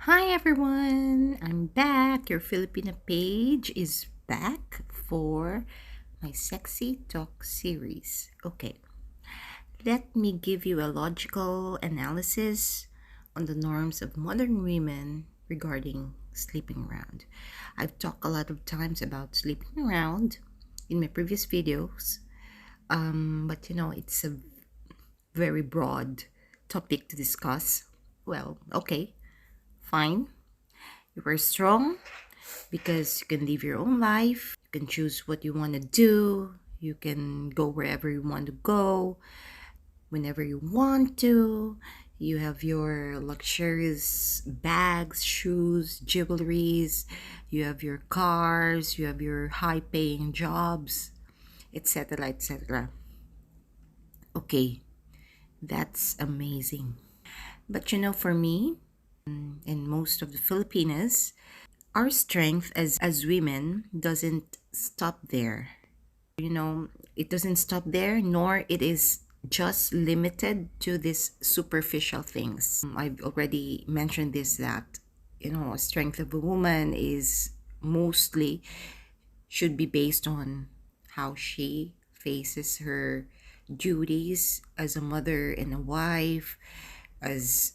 Hi everyone, I'm back. Your Filipino page is back for my sexy talk series. Okay, let me give you a logical analysis on the norms of modern women regarding sleeping around. I've talked a lot of times about sleeping around in my previous videos, but it's a very broad topic to discuss. Well, okay, fine. You are strong because you can live your own life. You can choose what you want to do. You can go wherever you want to go, whenever you want to. You have your luxurious bags, shoes, jewelries. You have your cars. You have your high paying jobs, etc. etc. Okay, that's amazing. But for me and most of the Filipinos, our strength as women doesn't stop there. It doesn't stop there, nor it is just limited to these superficial things. I've already mentioned this that a strength of a woman is mostly should be based on how she faces her duties as a mother and a wife, as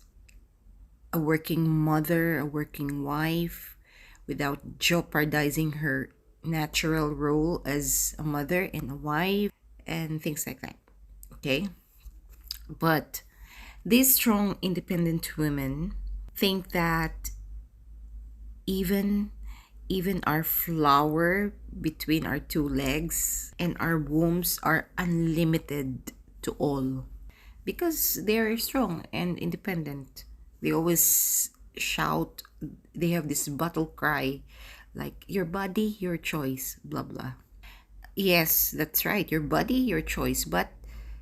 a working mother, a working wife, without jeopardizing her natural role as a mother and a wife, and things like that. Okay? But these strong, independent women think that even our flower between our two legs and our wombs are unlimited to all because they're strong and independent. They always shout, they have this battle cry like, your body, your choice, blah blah. Yes, that's right, your body, your choice, but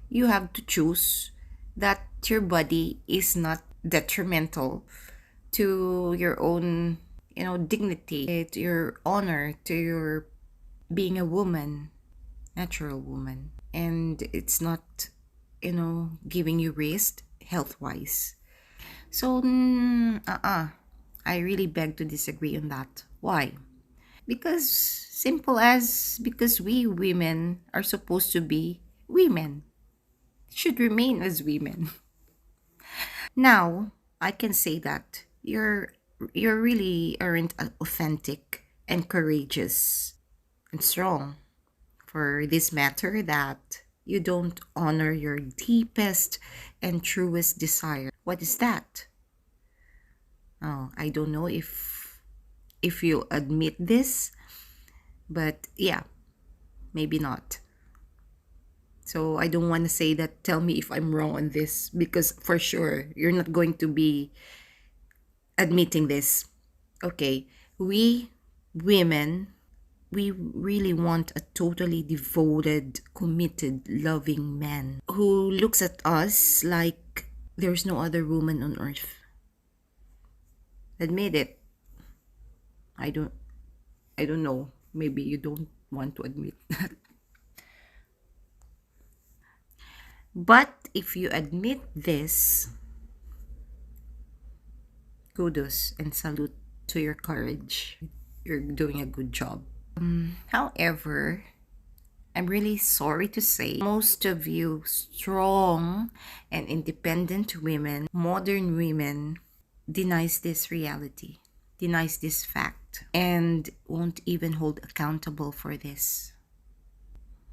you have to choose that your body is not detrimental to your own, dignity, to your honor, to your being a woman, natural woman. And it's not, giving you risk health wise. So, I really beg to disagree on that. Why? Because we women are supposed to be women, should remain as women. Now, I can say that you're really aren't authentic and courageous and strong for this matter that you don't honor your deepest and truest desire. What is that? Oh, I don't know if you admit this, but yeah, maybe not. So I don't want to say that, tell me if I'm wrong on this, because for sure you're not going to be admitting this. Okay, we women, we really want a totally devoted, committed, loving man who looks at us like there's no other woman on earth. Admit it. I don't I don't know. Maybe you don't want to admit that. But if you admit this, kudos and salute to your courage. You're doing a good job. However, I'm really sorry to say most of you strong and independent women, modern women, denies this reality, denies this fact, and won't even hold accountable for this.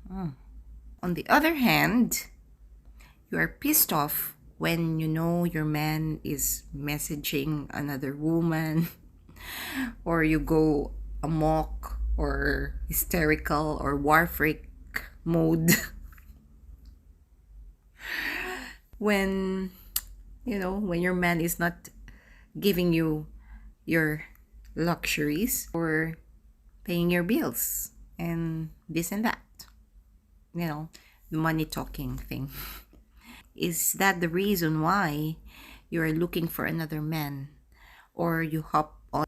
On the other hand, you are pissed off when you know your man is messaging another woman, or you go amok or hysterical or war freak mode when when your man is not giving you your luxuries or paying your bills and this and that, the money talking thing. Is that the reason why you are looking for another man, or you hop on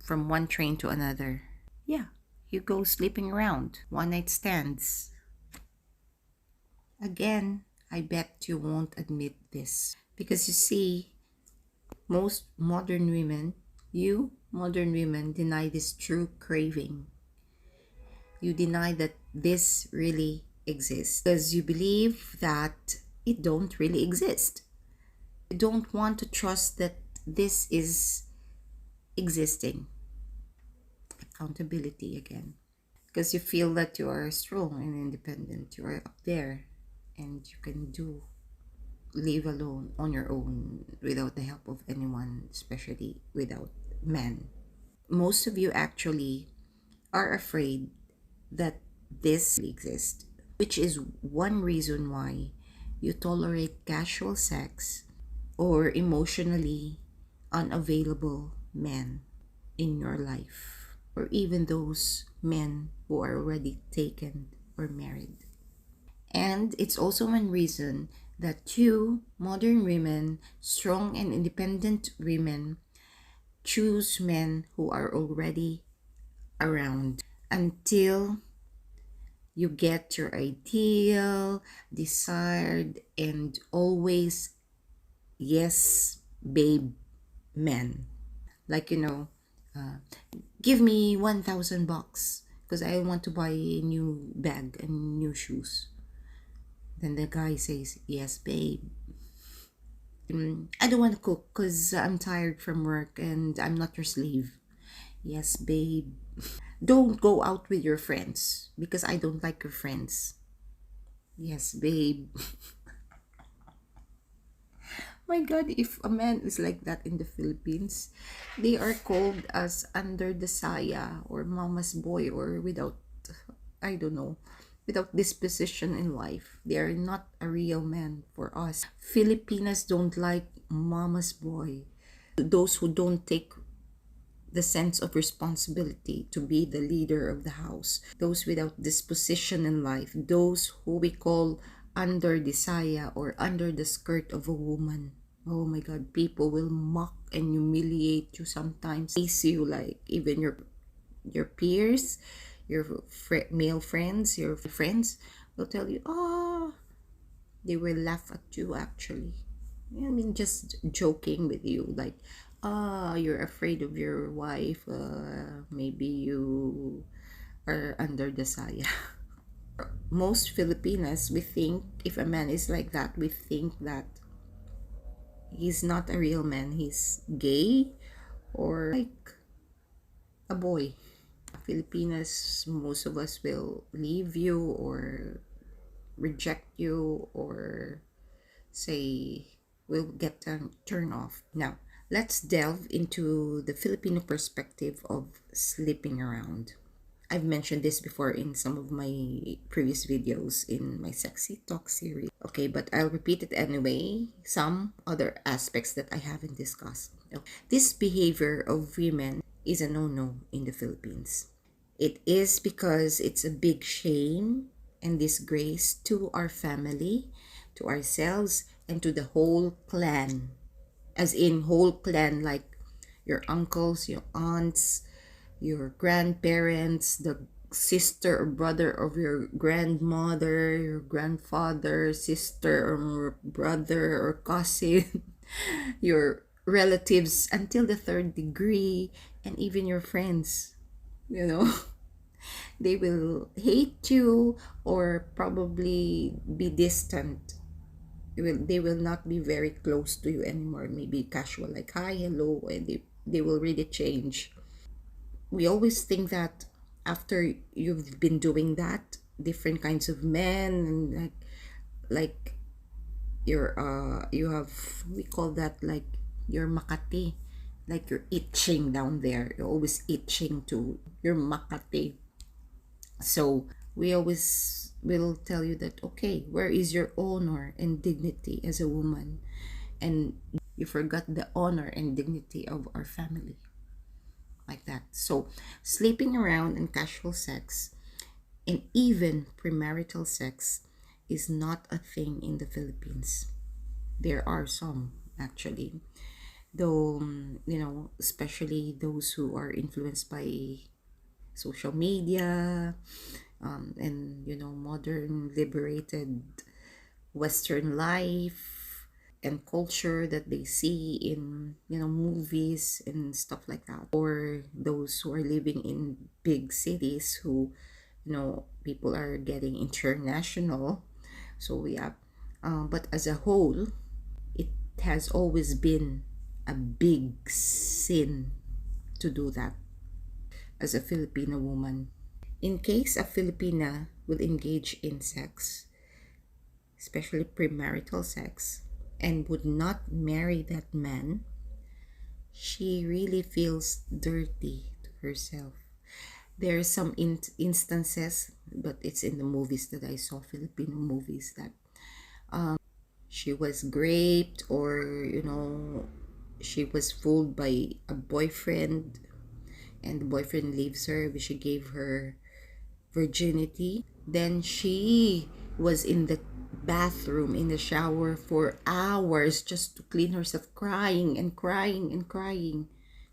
from one train to another? Yeah, you go sleeping around, one night stands. Again, I bet you won't admit this because you see, most modern women You, modern women, deny this true craving. You deny that this really exists because you believe that it don't really exist. You don't want to trust that this is existing. Accountability again. Because you feel that you are strong and independent. You are up there and you can do live alone on your own without the help of anyone, especially without men. Most of you actually are afraid that this exists, which is one reason why you tolerate casual sex or emotionally unavailable men in your life, or even those men who are already taken or married. And it's also one reason that you, modern women, strong and independent women, choose men who are already around until you get your ideal, desired, and always yes, babe men. Like, give me 1,000 bucks because I want to buy a new bag and new shoes. Then the guy says, yes, babe. I don't want to cook because I'm tired from work and I'm not your slave. Yes, babe. Don't go out with your friends because I don't like your friends. Yes, babe. My God, if a man is like that in the Philippines, they are called as under the saya or mama's boy or without, I don't know, without disposition in life. They are not a real man for us. Filipinas don't like mama's boy. Those who don't take the sense of responsibility to be the leader of the house, those without disposition in life, those who we call under the saya or under the skirt of a woman. Oh my God, people will mock and humiliate you sometimes. Face you like even your peers, your male friends, your friends will tell you, oh, they will laugh at you actually. I mean, just joking with you, like, you're afraid of your wife. Maybe you are under the saya. Most Filipinas, we think if a man is like that, we think that he's not a real man. He's gay or like a boy. Filipinas, most of us will leave you or reject you or say will get turned off. Now, let's delve into the Filipino perspective of sleeping around. I've mentioned this before in some of my previous videos in my Sexy Talk series. Okay, but I'll repeat it anyway. Some other aspects that I haven't discussed. Okay. This behavior of women is a no-no in the Philippines. It is because it's a big shame and disgrace to our family, to ourselves, and to the whole clan. As in, whole clan, like your uncles, your aunts, your grandparents, the sister or brother of your grandmother, your grandfather, sister or brother or cousin, your relatives until the third degree, and even your friends, you know. They will hate you or probably be distant. They will not be very close to you anymore. Maybe casual, like hi, hello, and they will really change. We always think that after you've been doing that, different kinds of men and like you have, we call that like your makati, like you're itching down there. You're always itching to your makati. So we always will tell you that, okay, where is your honor and dignity as a woman? And you forgot the honor and dignity of our family, like that. So sleeping around and casual sex and even premarital sex is not a thing in the Philippines. There are some actually, though, especially those who are influenced by social media, and modern liberated Western life. and culture that they see in, movies and stuff like that, or those who are living in big cities who, people are getting international. So yeah, but as a whole, it has always been a big sin to do that as a Filipino woman. In case a Filipina will engage in sex, especially premarital sex, and would not marry that man, she really feels dirty to herself. There are some instances, but it's in the movies that I saw, Filipino movies, that she was raped, or she was fooled by a boyfriend, and the boyfriend leaves her but she gave her virginity. Then she was in the bathroom, in the shower for hours just to clean herself, crying and crying and crying.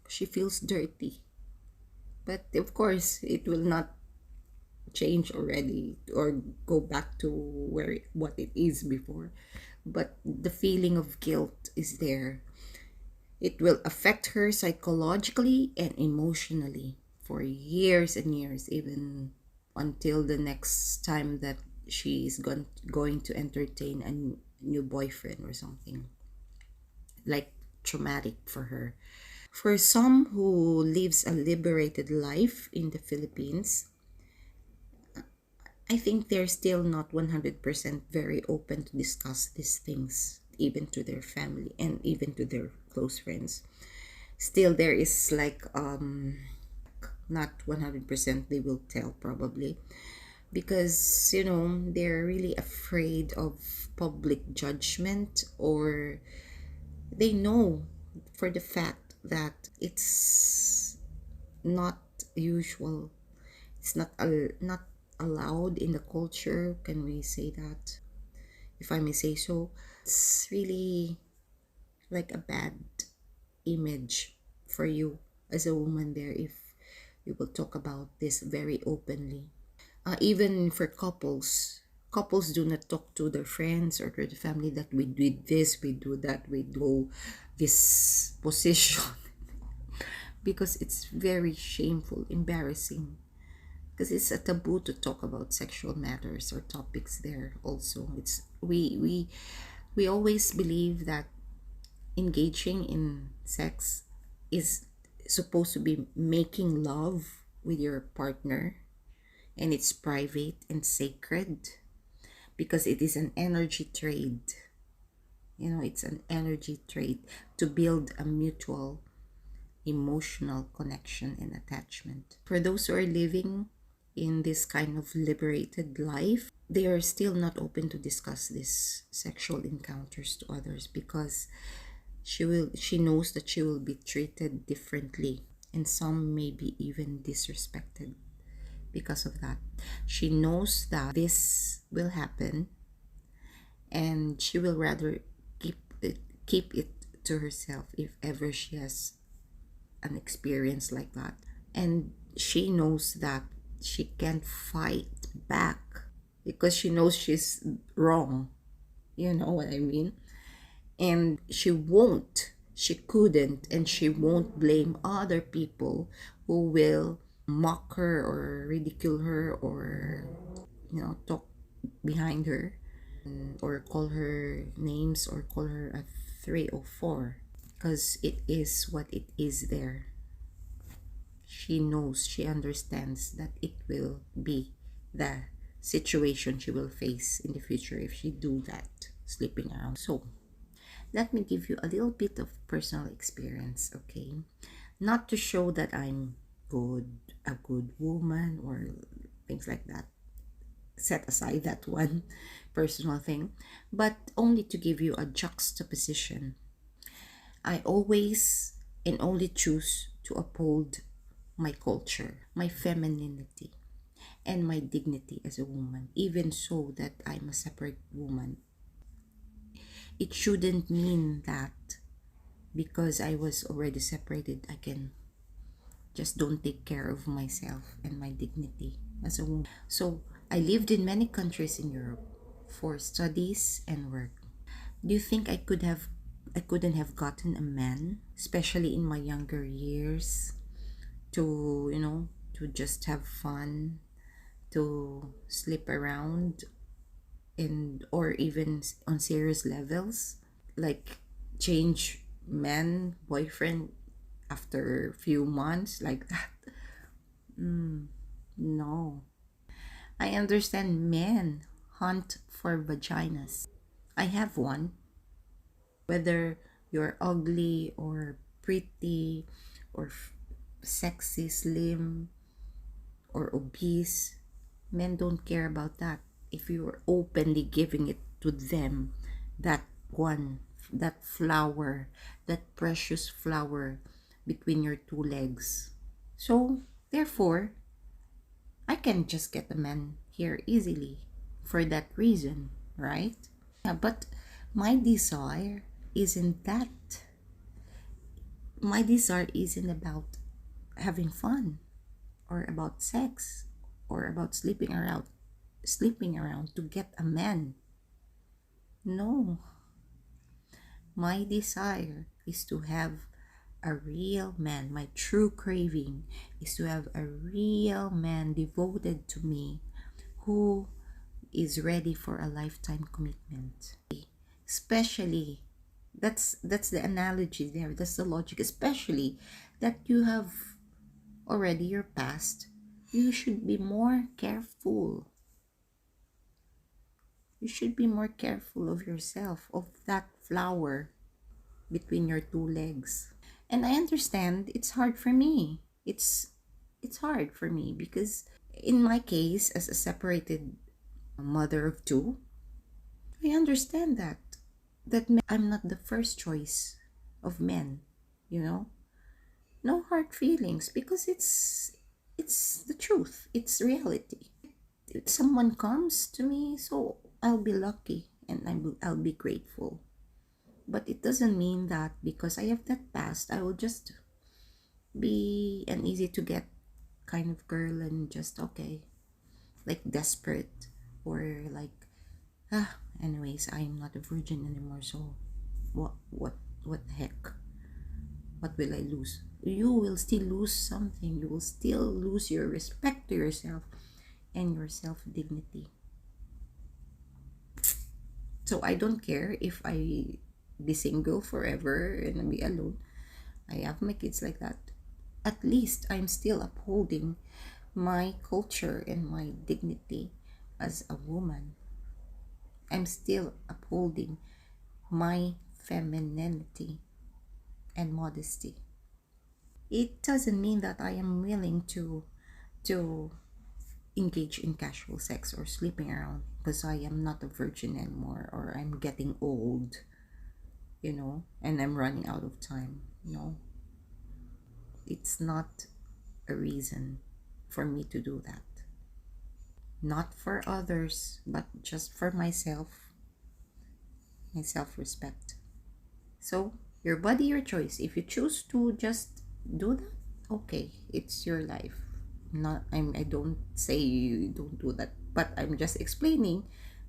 She feels dirty. But of course, it will not change already or go back to what it is before. But the feeling of guilt is there. It will affect her psychologically and emotionally for years and years, even until the next time that she is going to entertain a new boyfriend or something. Like, traumatic for her. For some who lives a liberated life in the Philippines, I think they're still not 100% very open to discuss these things, even to their family and even to their close friends. Still, there is like, not 100% they will tell, probably, because they're really afraid of public judgment, or they know for the fact that it's not usual, it's not allowed in the culture, can we say that, if I may say so. It's really like a bad image for you as a woman there if you will talk about this very openly. Even for couples do not talk to their friends or to the family that we did this, we do that, we do this position because it's very shameful, embarrassing, because it's a taboo to talk about sexual matters or topics there. Also, it's we always believe that engaging in sex is supposed to be making love with your partner, and it's private and sacred because it is an energy trade. It's an energy trade to build a mutual emotional connection and attachment. For those who are living in this kind of liberated life, they are still not open to discuss these sexual encounters to others because she knows that she will be treated differently, and some may be even disrespected because of that. She knows that this will happen, and she will rather keep it to herself if ever she has an experience like that. And she knows that she can't fight back because she knows she's wrong. You know what I mean? And she couldn't, and she won't blame other people who will mock her or ridicule her, or talk behind her, or call her names, or call her a 304, because it is what it is there. She knows, she understands that it will be the situation she will face in the future if she do that, sleeping around. So let me give you a little bit of personal experience, okay? Not to show that I'm a good woman or things like that. Set aside that one personal thing, but only to give you a juxtaposition. I always and only choose to uphold my culture, my femininity, and my dignity as a woman, even so that I'm a separate woman. It shouldn't mean that because I was already separated, I can just don't take care of myself and my dignity as a woman. So I lived in many countries in Europe for studies and work. Do you think I couldn't have gotten a man, especially in my younger years, to, to just have fun, to sleep around, and or even on serious levels, like change man, boyfriend after a few months like that? No. I understand men hunt for vaginas. I have one. Whether you're ugly or pretty or sexy, slim or obese, men don't care about that. If you're openly giving it to them, that one, that flower, that precious flower between your two legs. So, therefore, I can just get a man here easily for that reason, right? Yeah, but my desire isn't that. My desire isn't about having fun or about sex or about sleeping around to get a man. No, my desire is to have a real man. My true craving is to have a real man devoted to me who is ready for a lifetime commitment. Especially, that's the analogy there, that's the logic, especially that you have already your past. You should be more careful. You should be more careful of yourself, of that flower between your two legs. And I understand it's hard for me. It's hard for me because in my case, as a separated mother of two, I understand that I'm not the first choice of men, you know? No hard feelings because it's the truth. It's reality. If someone comes to me, so I'll be lucky and I'll be grateful. But it doesn't mean that because I have that past, I will just be an easy to get kind of girl and just okay, like desperate or like anyways, I'm not a virgin anymore, so what the heck? What will I lose? You will still lose something. You will still lose your respect to yourself and your self-dignity. So I don't care if I be single forever and be alone. I have my kids like that. At least I'm still upholding my culture and my dignity as a woman. I'm still upholding my femininity and modesty. It doesn't mean that I am willing to engage in casual sex or sleeping around because I am not a virgin anymore or I'm getting old, and I'm running out of time. No, it's not a reason for me to do that. Not for others, but just for myself, my self-respect. So, your body, your choice. If you choose to just do that, okay, it's your life. I don't say you don't do that, but I'm just explaining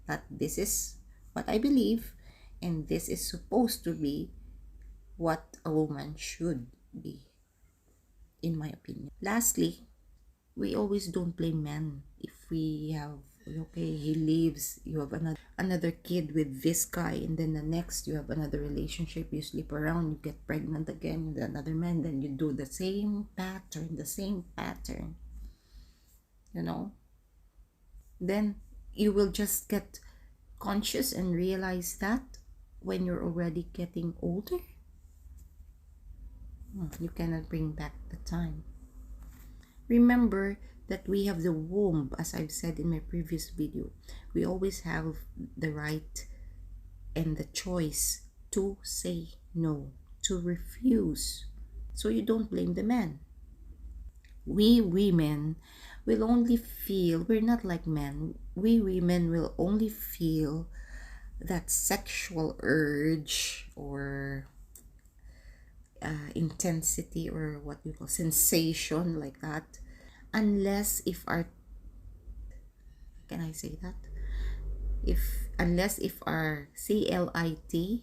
that this is what I believe, and this is supposed to be what a woman should be, in my opinion. Lastly, we always don't blame men if we have, okay, he leaves, you have another kid with this guy, and then the next you have another relationship, you sleep around, you get pregnant again with another man, then you do the same pattern, then you will just get conscious and realize that when you're already getting older, you cannot bring back the time. Remember that we have the womb, as I've said in my previous video. We always have the right and the choice to say no, to refuse. So you don't blame the man. We women will only feel, we're not like men, we women will only feel that sexual urge or intensity or what we call sensation like that, unless if our, can I say that, if unless if our CLIT,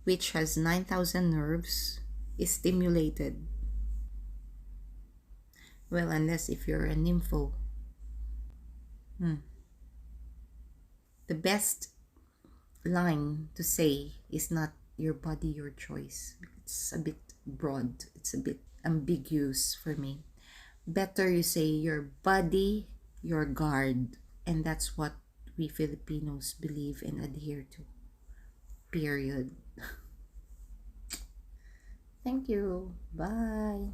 which has 9,000 nerves, is stimulated. Well, unless if you're a nympho. The best line to say is not your body, your choice. It's a bit broad, it's a bit ambiguous for me. Better you say your body, your guard, and that's what we Filipinos believe and adhere to. Period. Thank you. Bye.